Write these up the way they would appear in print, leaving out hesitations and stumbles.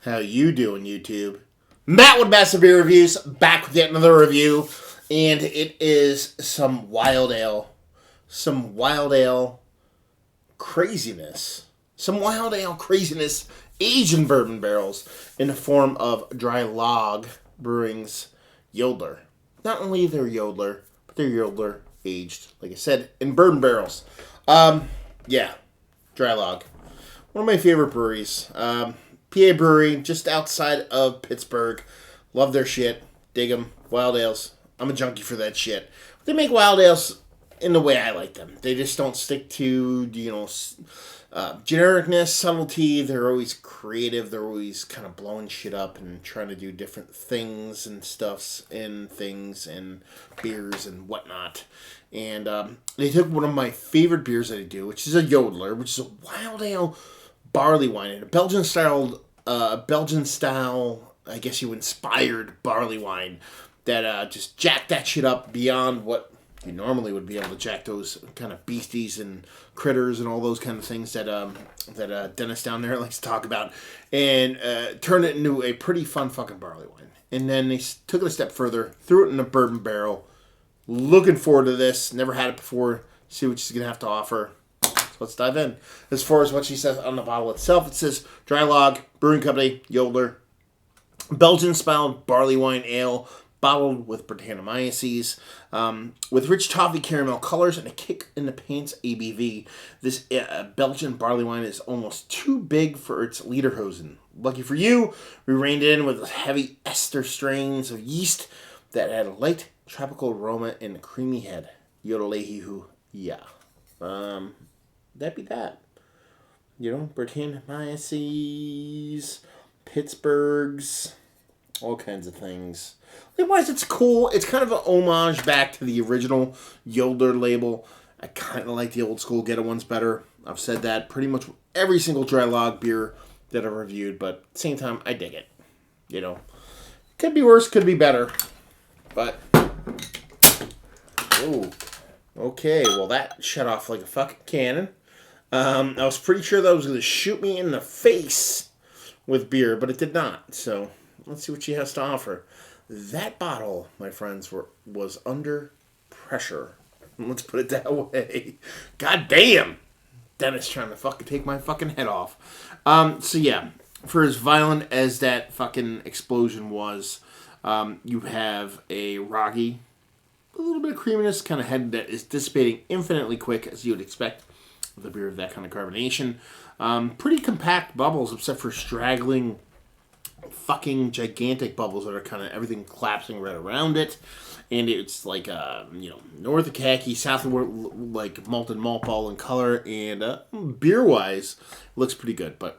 How you doing, YouTube? Matt with Massive Beer Reviews, back with yet another review, and it is some wild ale craziness. Some wild ale craziness aged in bourbon barrels in the form of Draai Laag Brewing's Yodeler. Not only their Yodeler, but their Yodeler aged, like I said, in bourbon barrels. Draai Laag. One of my favorite breweries. PA Brewery, just outside of Pittsburgh. Love their shit. Dig them. Wild ales. I'm a junkie for that shit. They make wild ales in the way I like them. They just don't stick to, genericness, subtlety. They're always creative. They're always kind of blowing shit up and trying to do different things and stuffs and things and beers and whatnot. And they took one of my favorite beers that I do, which is a Yodeler, which is a wild ale Barleywine, and a Belgian style, I guess you inspired Barleywine that just jacked that shit up beyond what you normally would be able to jack those kind of beasties and critters and all those kind of things that Dennis down there likes to talk about, and turned it into a pretty fun fucking Barleywine. And then they took it a step further, threw it in a bourbon barrel. Looking forward to this. Never had it before. See what she's going to have to offer. Let's dive in. As far as what she says on the bottle itself, it says Draai Laag, Brewing Company, Yodeler, Belgian-style barley wine ale, bottled with Brettanomyces, with rich toffee caramel colors and a kick in the pants ABV. This Belgian barley wine is almost too big for its lederhosen. Lucky for you, we reined it in with heavy ester strains of yeast that had a light tropical aroma and a creamy head. Yodelehihu, yeah. That'd be that. Brettanomyces, Pittsburgh's, all kinds of things. Otherwise, it's cool. It's kind of an homage back to the original Yodeler label. I kind of like the old school Ghetto ones better. I've said that pretty much every single Draai Laag beer that I've reviewed, but at the same time, I dig it. Could be worse, could be better. But, oh, okay, well that shut off like a fucking cannon. I was pretty sure that was going to shoot me in the face with beer, but it did not. So let's see what she has to offer. That bottle, my friends, was under pressure. Let's put it that way. God damn! Dennis trying to fucking take my fucking head off. So yeah, for as violent as that fucking explosion was, you have a roggy, a little bit of creaminess, kind of head that is dissipating infinitely quick, as you would expect with a beer of that kind of carbonation. Pretty compact bubbles, except for straggling, fucking gigantic bubbles that are kind of everything collapsing right around it. And it's like, north of khaki, south of like malted malt ball in color, and beer-wise, it looks pretty good. But,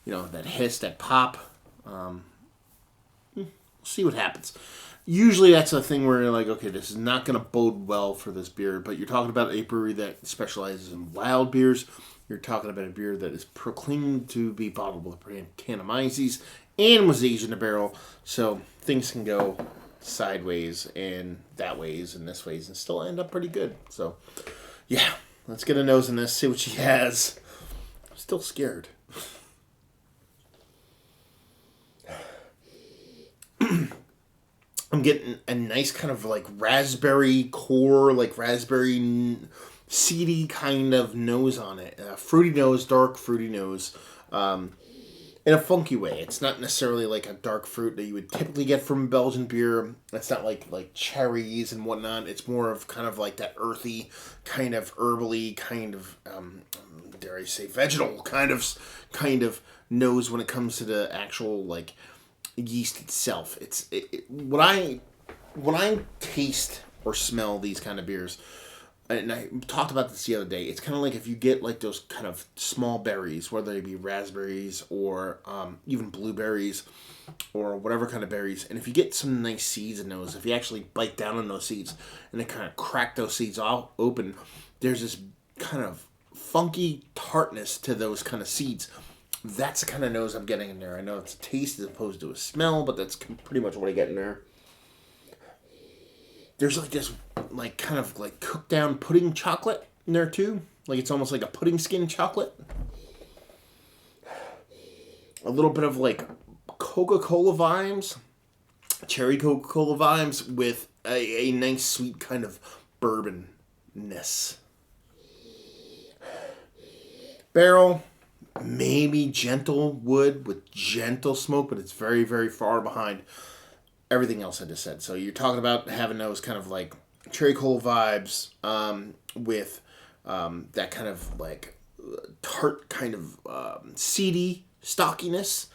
that hiss, that pop, we'll see what happens. Usually that's a thing where you're like, okay, this is not going to bode well for this beer, but you're talking about a brewery that specializes in wild beers. You're talking about a beer that is proclaimed to be bottled with Brettanomyces and was aged in a barrel, so things can go sideways and that ways and this ways and still end up pretty good. So, yeah, let's get a nose in this, see what she has. I'm still scared. I'm getting a nice kind of like raspberry core, like raspberry seedy kind of nose on it. Fruity nose, dark fruity nose, in a funky way. It's not necessarily like a dark fruit that you would typically get from Belgian beer. It's not like cherries and whatnot. It's more of kind of like that earthy, kind of herbally, kind of, dare I say, vegetal kind of nose when it comes to the actual like yeast itself. When I taste or smell these kind of beers, and I talked about this the other day, it's kind of like if you get like those kind of small berries, whether they be raspberries or even blueberries or whatever kind of berries, and if you get some nice seeds in those, if you actually bite down on those seeds and then kind of crack those seeds all open, there's this kind of funky tartness to those kind of seeds. That's the kind of nose I'm getting in there. I know it's a taste as opposed to a smell, but that's pretty much what I get in there. There's like this, like kind of like cooked down pudding chocolate in there too. Like it's almost like a pudding skin chocolate. A little bit of like Coca-Cola vibes, cherry Coca-Cola vibes with a nice sweet kind of bourbonness. Barrel, maybe gentle wood with gentle smoke, but it's very, very far behind everything else I just said. So you're talking about having those kind of like cherry cola vibes with that kind of like tart kind of seedy stockiness.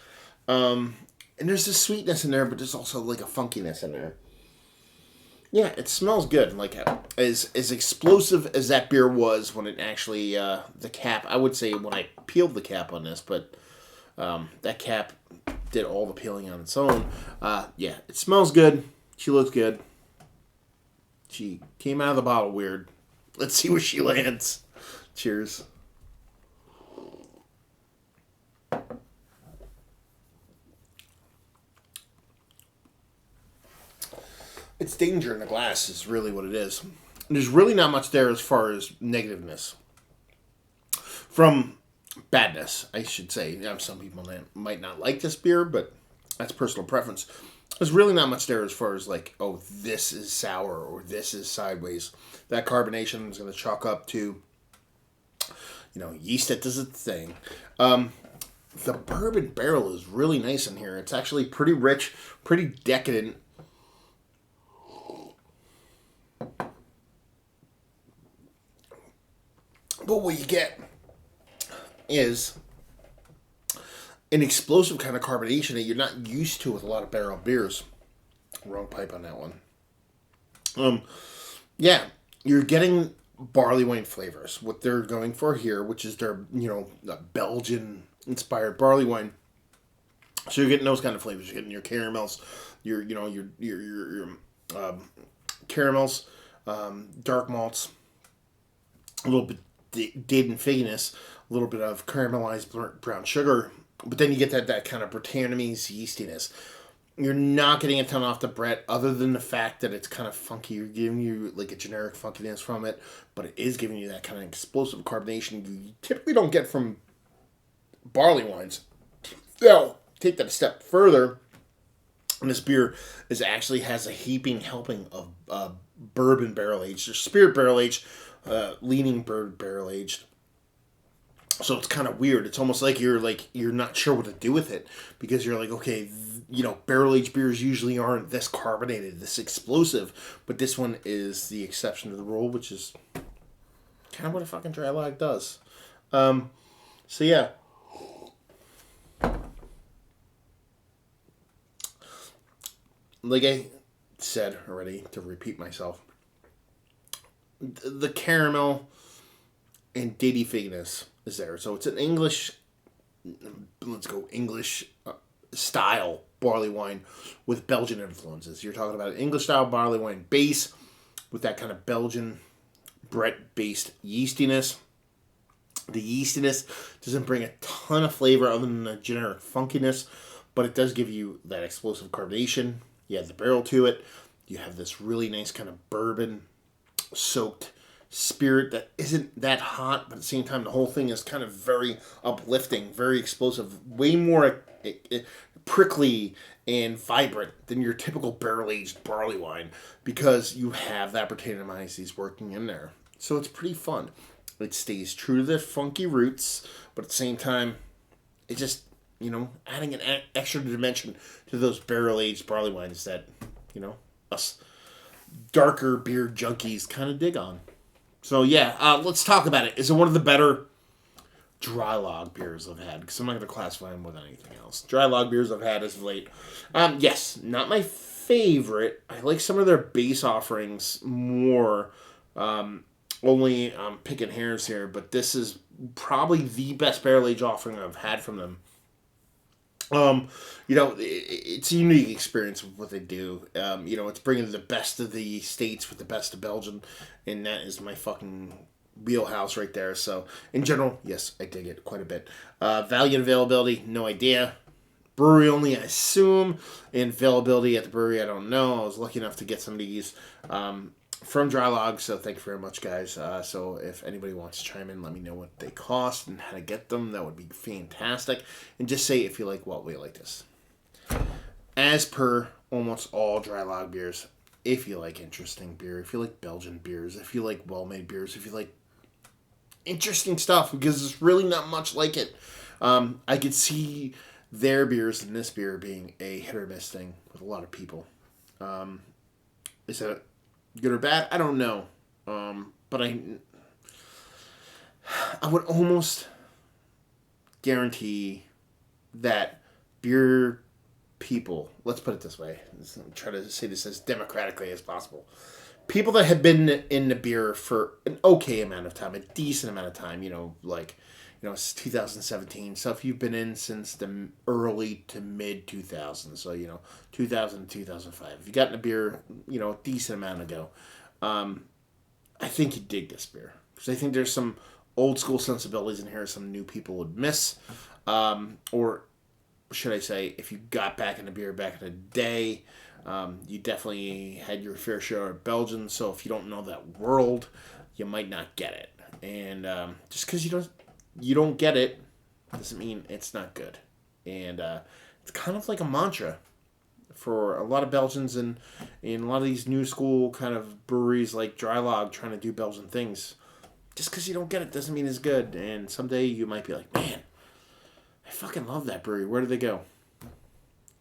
And there's this sweetness in there, but there's also like a funkiness in there. Yeah, it smells good. Like as explosive as that beer was when it actually the cap. I would say when I peeled the cap on this, but that cap did all the peeling on its own. Yeah, it smells good. She looks good. She came out of the bottle weird. Let's see where she lands. Cheers. It's danger in the glass is really what it is. And there's really not much there as far as negativeness. From badness, I should say. Some people might not like this beer, but that's personal preference. There's really not much there as far as like, oh, this is sour or this is sideways. That carbonation is going to chalk up to, yeast that does its thing. The bourbon barrel is really nice in here. It's actually pretty rich, pretty decadent. But what you get is an explosive kind of carbonation that you're not used to with a lot of barrel beers. Wrong pipe on that one. Yeah, you're getting Barleywine flavors. What they're going for here, which is their, Belgian-inspired barley wine. So you're getting those kind of flavors. You're getting your caramels, your caramels, dark malts, a little bit date and figginess, a little bit of caramelized brown sugar, but then you get that kind of Britannic's yeastiness. You're not getting a ton off the Brett, other than the fact that it's kind of funky. You're giving you like a generic funkiness from it, but it is giving you that kind of explosive carbonation you typically don't get from barley wines. Now, take that a step further, and this beer actually has a heaping helping of bourbon barrel aged, or spirit barrel aged, leaning bourbon barrel aged. So it's kind of weird. It's almost like you're not sure what to do with it, because you're like, okay, barrel aged beers usually aren't this carbonated, this explosive, but this one is the exception to the rule, which is kind of what a fucking dry lag does. So yeah. Like I said already, to repeat myself, the caramel and datey figginess is there. So it's an English style barley wine with Belgian influences. You're talking about an English style barley wine base with that kind of Belgian Brett based yeastiness. The yeastiness doesn't bring a ton of flavor other than the generic funkiness, but it does give you that explosive carbonation. You have the barrel to it. You have this really nice kind of bourbon soaked spirit that isn't that hot, but at the same time the whole thing is kind of very uplifting, very explosive, way more prickly and vibrant than your typical barrel-aged barley wine, because you have that Britannic's working in there. So it's pretty fun. It stays true to their funky roots, but at the same time, it just, adding an extra dimension to those barrel-aged barley wines that, us darker beer junkies kind of dig on. So yeah, let's talk about it. Is it one of the better dry log beers I've had? Because I'm not going to classify them with anything else. Dry log beers I've had as of late. Yes, not my favorite. I like some of their base offerings more. Only I'm picking hairs here, but this is probably the best barrel age offering I've had from them. It's a unique experience with what they do. It's bringing the best of the States with the best of Belgium, and that is my fucking wheelhouse right there. So, in general, yes, I dig it quite a bit. Value and availability, no idea. Brewery only, I assume. And availability at the brewery, I don't know. I was lucky enough to get some of these from Draai Laag, so thank you very much, guys. So if anybody wants to chime in, let me know what they cost and how to get them. That would be fantastic. And just say if you like what we like this. as per almost all dry log beers, if you like interesting beer, if you like Belgian beers, if you like well-made beers, if you like interesting stuff, because there's really not much like it. I could see their beers and this beer being a hit or miss thing with a lot of people. Is that good or bad? I don't know. But I would almost guarantee that beer people, let's put it this way, try to say this as democratically as possible. People that have been in the beer for an okay amount of time, a decent amount of time, it's 2017. So if you've been in since the early to mid 2000s, so 2000 to 2005, if you got in a beer, a decent amount ago, I think you dig this beer because I think there's some old school sensibilities in here some new people would miss, or should I say, if you got back into beer back in the day. You definitely had your fair share of Belgian, so if you don't know that world, you might not get it. And just because you don't get it doesn't mean it's not good. And it's kind of like a mantra for a lot of Belgians and in a lot of these new school kind of breweries like Draai Laag trying to do Belgian things. Just because you don't get it doesn't mean it's good. And someday you might be like, man, I fucking love that brewery. Where did they go?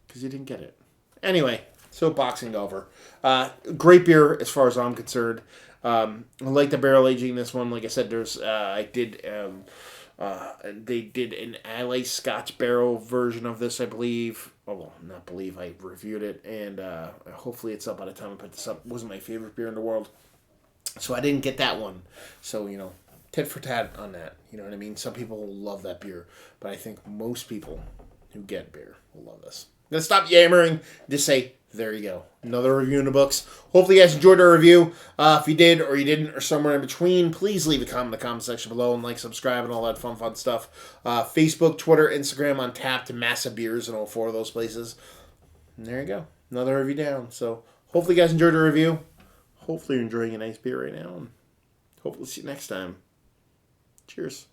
Because you didn't get it. Anyway. So boxing over. Great beer as far as I'm concerned. I like the barrel aging this one. Like I said, they did an LA Scotch barrel version of this, I believe. Oh, well, not believe. I reviewed it, and hopefully it's up by the time I put this up. It wasn't my favorite beer in the world, so I didn't get that one. So, tit for tat on that. You know what I mean? Some people will love that beer, but I think most people who get beer will love this. I'm going to stop yammering. Just say, there you go. Another review in the books. Hopefully you guys enjoyed our review. If you did or you didn't or somewhere in between, please leave a comment in the comment section below and subscribe and all that fun stuff. Facebook, Twitter, Instagram on tap to Massive Beers and all four of those places. And there you go. Another review down. So hopefully you guys enjoyed our review. Hopefully you're enjoying a nice beer right now. And hopefully see you next time. Cheers.